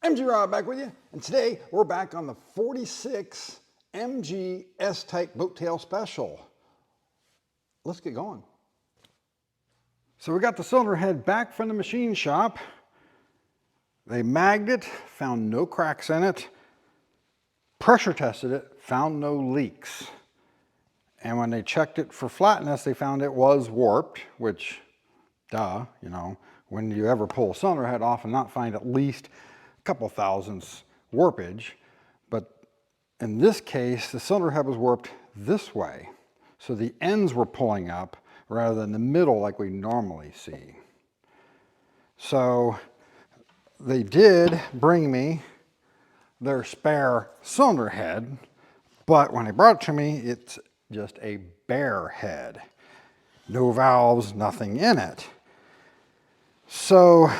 MG Rob back with you, and today we're back on the 46 MG S-Type boat tail special. Let's get going. So we got the cylinder head back from the machine shop. They magged it, found no cracks in it, pressure tested it, found no leaks. And when they checked it for flatness, they found it was warped, which, duh, you know, when do you ever pull a cylinder head off and not find at least a couple thousandths warpage? But in this case, the cylinder head was warped this way. So the ends were pulling up rather than the middle like we normally see. So they did bring me their spare cylinder head, but when they brought it to me, it's just a bare head. No valves, nothing in it. So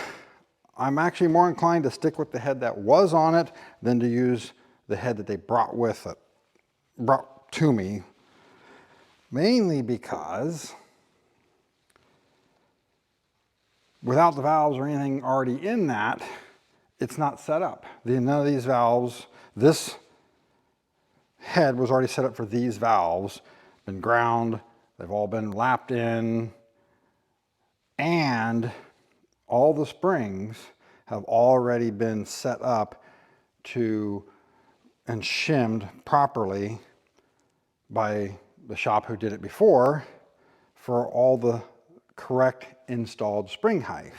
I'm actually more inclined to stick with the head that was on it than to use the head that they brought to me. Mainly because without the valves or anything already in that, it's not set up. None of these valves, this head was already set up for these valves, been ground, they've all been lapped in, and all the springs have already been set up and shimmed properly by the shop who did it before for all the correct installed spring height.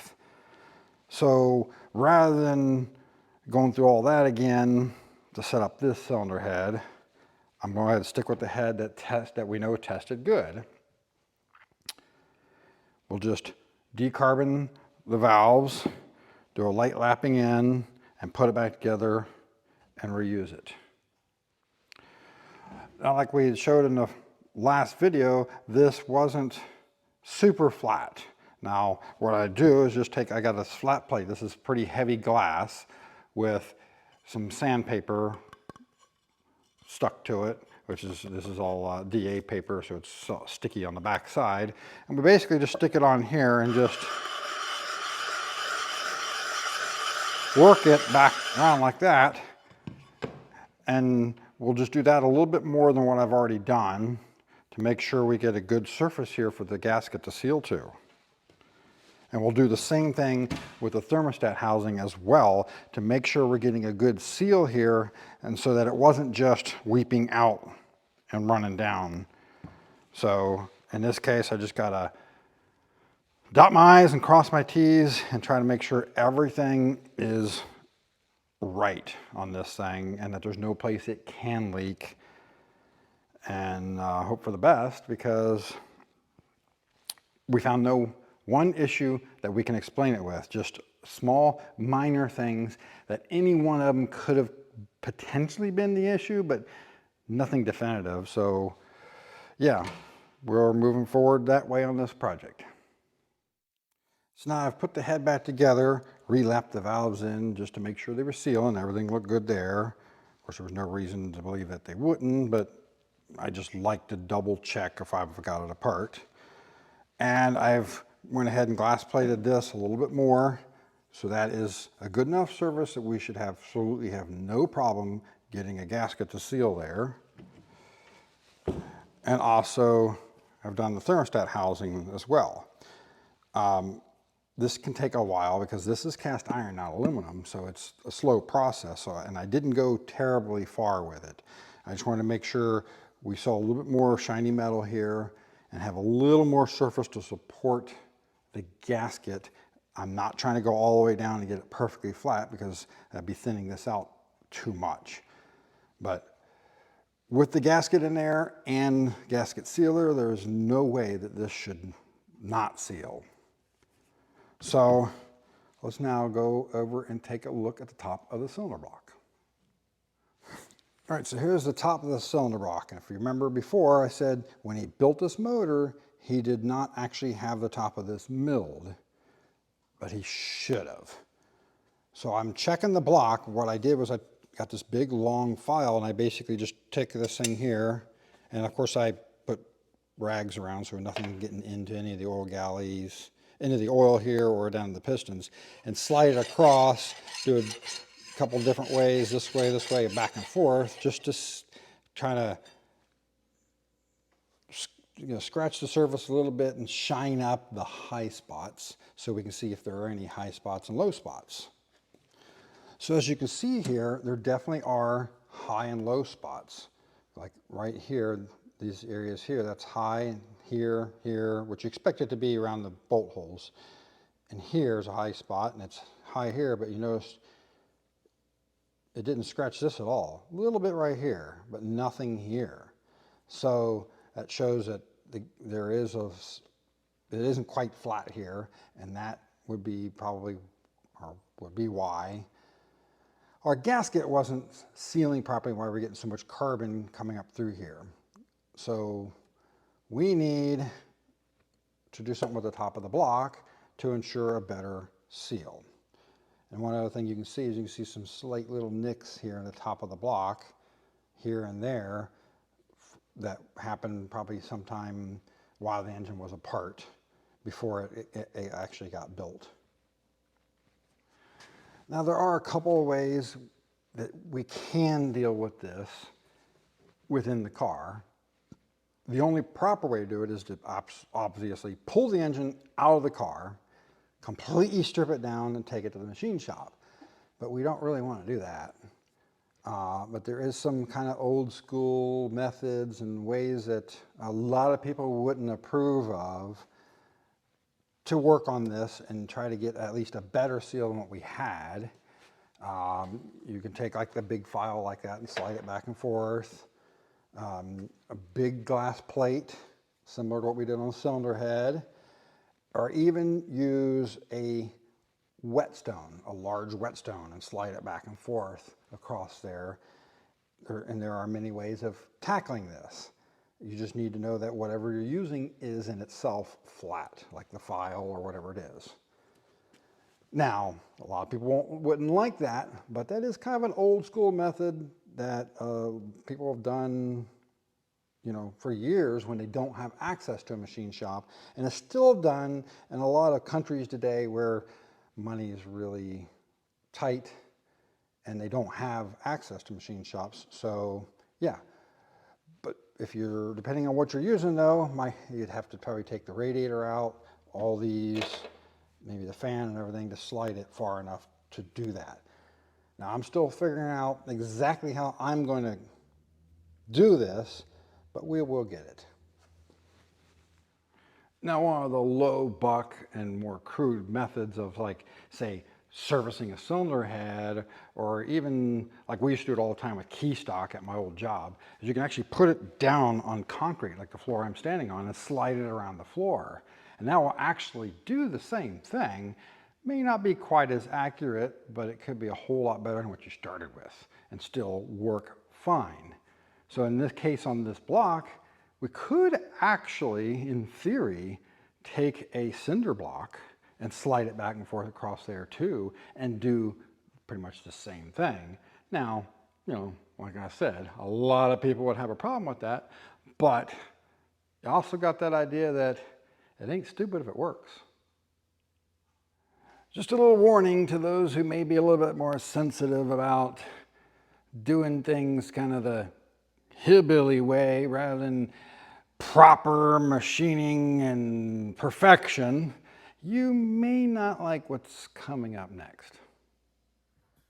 So rather than going through all that again to set up this cylinder head, I'm going to go ahead and stick with the head that we know tested good. We'll just decarbon the valves, do a light lapping in, and put it back together and reuse it. Now, like we showed in the last video, this wasn't super flat. Now, what I do is just I got this flat plate. This is pretty heavy glass with some sandpaper stuck to it, this is all DA paper, so it's sticky on the back side. And we basically just stick it on here and just work it back around like that. And we'll just do that a little bit more than what I've already done to make sure we get a good surface here for the gasket to seal to. And we'll do the same thing with the thermostat housing as well to make sure we're getting a good seal here, and so that it wasn't just weeping out and running down. So in this case, I just gotta dot my I's and cross my T's and try to make sure everything is right on this thing and that there's no place it can leak, and hope for the best, because we found no one issue that we can explain it with, just small minor things that any one of them could have potentially been the issue, but nothing definitive. So yeah, we're moving forward that way on this project. So now I've put the head back together, relapped the valves in just to make sure they were sealed and everything looked good there. Of course, there was no reason to believe that they wouldn't, but I just like to double check if I've got it apart. And I've went ahead and glass plated this a little bit more, so that is a good enough surface that we should absolutely have no problem getting a gasket to seal there. And also I've done the thermostat housing as well. This can take a while because this is cast iron, not aluminum, so it's a slow process. And I didn't go terribly far with it. I just wanted to make sure we saw a little bit more shiny metal here and have a little more surface to support the gasket. I'm not trying to go all the way down and get it perfectly flat because I'd be thinning this out too much. But with the gasket in there and gasket sealer, there's no way that this should not seal. So let's now go over and take a look at the top of the cylinder block. All right, so here's the top of the cylinder block. And if you remember before, I said when he built this motor, he did not actually have the top of this milled, but he should have. So I'm checking the block. What I did was I got this big long file and I basically just take this thing here, and of course I put rags around so nothing getting into any of the oil galleys, into the oil here or down the pistons, and slide it across, do a couple different ways, this way, back and forth, just to try to scratch the surface a little bit and shine up the high spots so we can see if there are any high spots and low spots. So as you can see here, there definitely are high and low spots. Like right here, these areas here, that's high, here, which you expect it to be around the bolt holes. And here's a high spot, and it's high here, but you notice it didn't scratch this at all. A little bit right here, but nothing here. So that shows that it isn't quite flat here, and that would be probably, or would be why our gasket wasn't sealing properly, why we're getting so much carbon coming up through here. So we need to do something with the top of the block to ensure a better seal. And one other thing you can see is you can see some slight little nicks here in the top of the block, here and there, that happened probably sometime while the engine was apart, before it actually got built. Now there are a couple of ways that we can deal with this within the car. The only proper way to do it is to obviously pull the engine out of the car, completely strip it down and take it to the machine shop. But we don't really want to do that. But there is some kind of old school methods and ways that a lot of people wouldn't approve of to work on this and try to get at least a better seal than what we had. You can take like the big file like that and slide it back and forth. A big glass plate, similar to what we did on the cylinder head, or even use a whetstone, a large whetstone, and slide it back and forth across there. And there are many ways of tackling this. You just need to know that whatever you're using is in itself flat, like the file or whatever it is. Now, a lot of people wouldn't like that, but that is kind of an old school method that people have done, for years when they don't have access to a machine shop. And it's still done in a lot of countries today where money is really tight and they don't have access to machine shops. So yeah, but if you're, depending on what you're using though, you'd have to probably take the radiator out, all these, maybe the fan and everything, to slide it far enough to do that. Now I'm still figuring out exactly how I'm going to do this, but we will get it. Now, one of the low buck and more crude methods of, like, say, servicing a cylinder head, or even like we used to do it all the time with key stock at my old job, is you can actually put it down on concrete, like the floor I'm standing on, and slide it around the floor. And that will actually do the same thing. May not be quite as accurate, but it could be a whole lot better than what you started with and still work fine. So in this case on this block, we could actually, in theory, take a cinder block and slide it back and forth across there too, and do pretty much the same thing. Now, like I said, a lot of people would have a problem with that, but you also got that idea that it ain't stupid if it works. Just a little warning to those who may be a little bit more sensitive about doing things kind of the hillbilly way rather than proper machining and perfection. You may not like what's coming up next.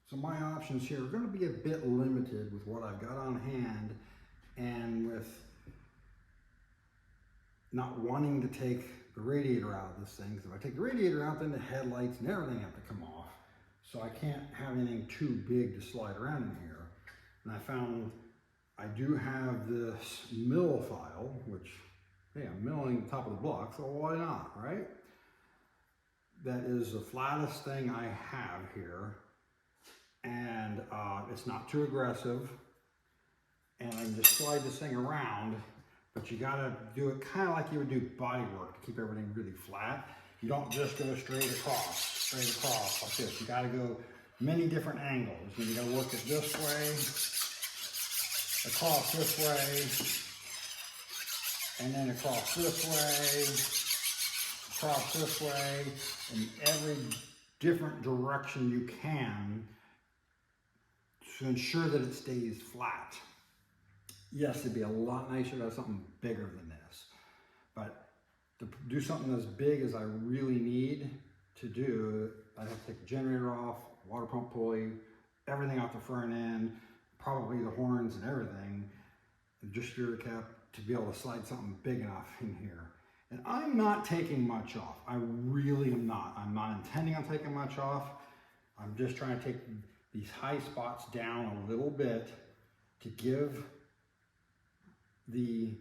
So my options here are going to be a bit limited with what I've got on hand, and with not wanting to take the radiator out of this thing, because if I take the radiator out, then the headlights and everything have to come off. So I can't have anything too big to slide around in here. And I found I do have this mill file, which, hey, I'm milling the top of the block, so why not, right? That is the flattest thing I have here, and it's not too aggressive, and I can just slide this thing around, but you gotta do it kind of like you would do body work to keep everything really flat. You don't just go straight across like this. You gotta go many different angles. And you gotta work it this way, across this way, and then across this way, across this way, in every different direction you can to ensure that it stays flat. Yes, it'd be a lot nicer to have something bigger than this, but to do something as big as I really need to do, I'd have to take the generator off, water pump pulley, everything off the front end, probably the horns and everything, and just your cap to be able to slide something big enough in here. And I'm not taking much off. I really am not. I'm not intending on taking much off. I'm just trying to take these high spots down a little bit to give the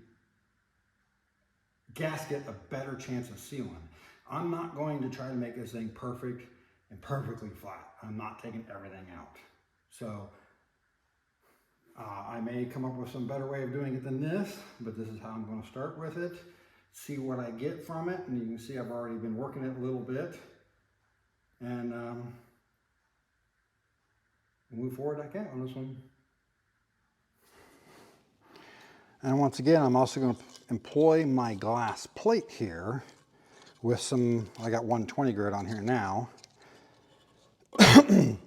gasket a better chance of sealing. I'm not going to try to make this thing perfect and perfectly flat. I'm not taking everything out. So I may come up with some better way of doing it than this, but this is how I'm going to start with it. See what I get from it, and you can see I've already been working it a little bit, and move forward like that on this one. And once again, I'm also going to employ my glass plate here with some, I got 120 grit on here now. And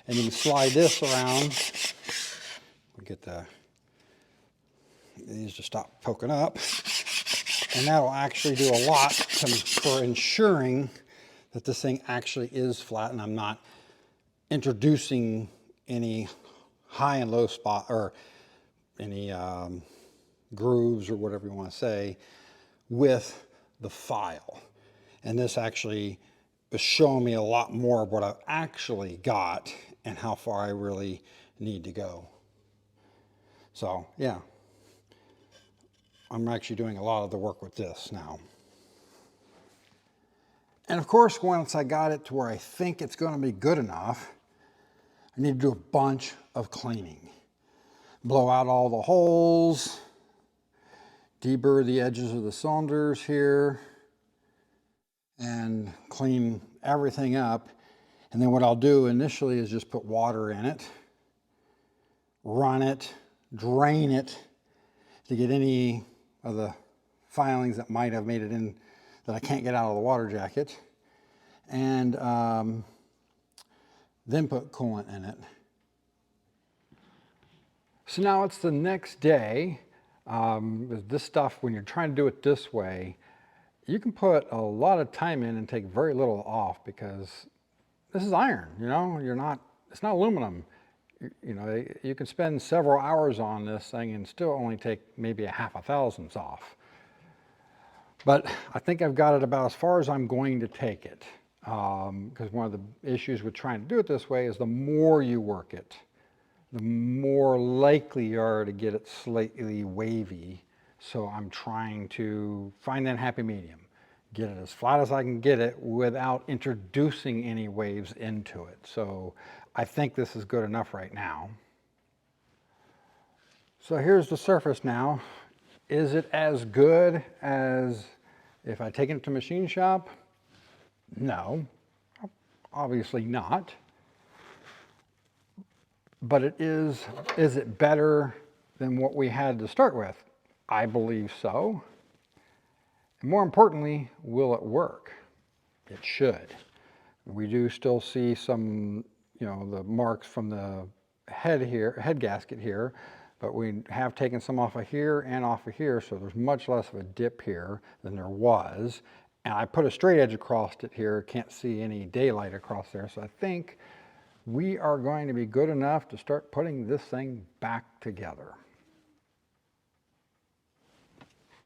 you can slide this around. We get these to stop poking up. And that'll actually do a lot for ensuring that this thing actually is flat and I'm not introducing any high and low spot or any grooves or whatever you want to say with the file. And this actually is showing me a lot more of what I've actually got and how far I really need to go. So yeah, I'm actually doing a lot of the work with this now. And of course, once I got it to where I think it's going to be good enough, I need to do a bunch of cleaning. Blow out all the holes, deburr the edges of the cylinders here, and clean everything up. And then what I'll do initially is just put water in it, run it, drain it to get any of the filings that might have made it in that I can't get out of the water jacket, and then put coolant in it. So now it's the next day. This stuff, when you're trying to do it this way, you can put a lot of time in and take very little off because this is iron, you know, it's not aluminum. You know, you can spend several hours on this thing and still only take maybe a half a thousandths off. But I think I've got it about as far as I'm going to take it. Because one of the issues with trying to do it this way is the more you work it, the more likely you are to get it slightly wavy. So I'm trying to find that happy medium. Get it as flat as I can get it without introducing any waves into it. So I think this is good enough right now. So here's the surface now. Is it as good as if I take it to machine shop? No, obviously not. But is it better than what we had to start with? I believe so. And more importantly, will it work? It should. We do still see some, you know, the marks from the head gasket here, but we have taken some off of here and off of here, so there's much less of a dip here than there was. And I put a straight edge across it here, can't see any daylight across there, so I think we are going to be good enough to start putting this thing back together.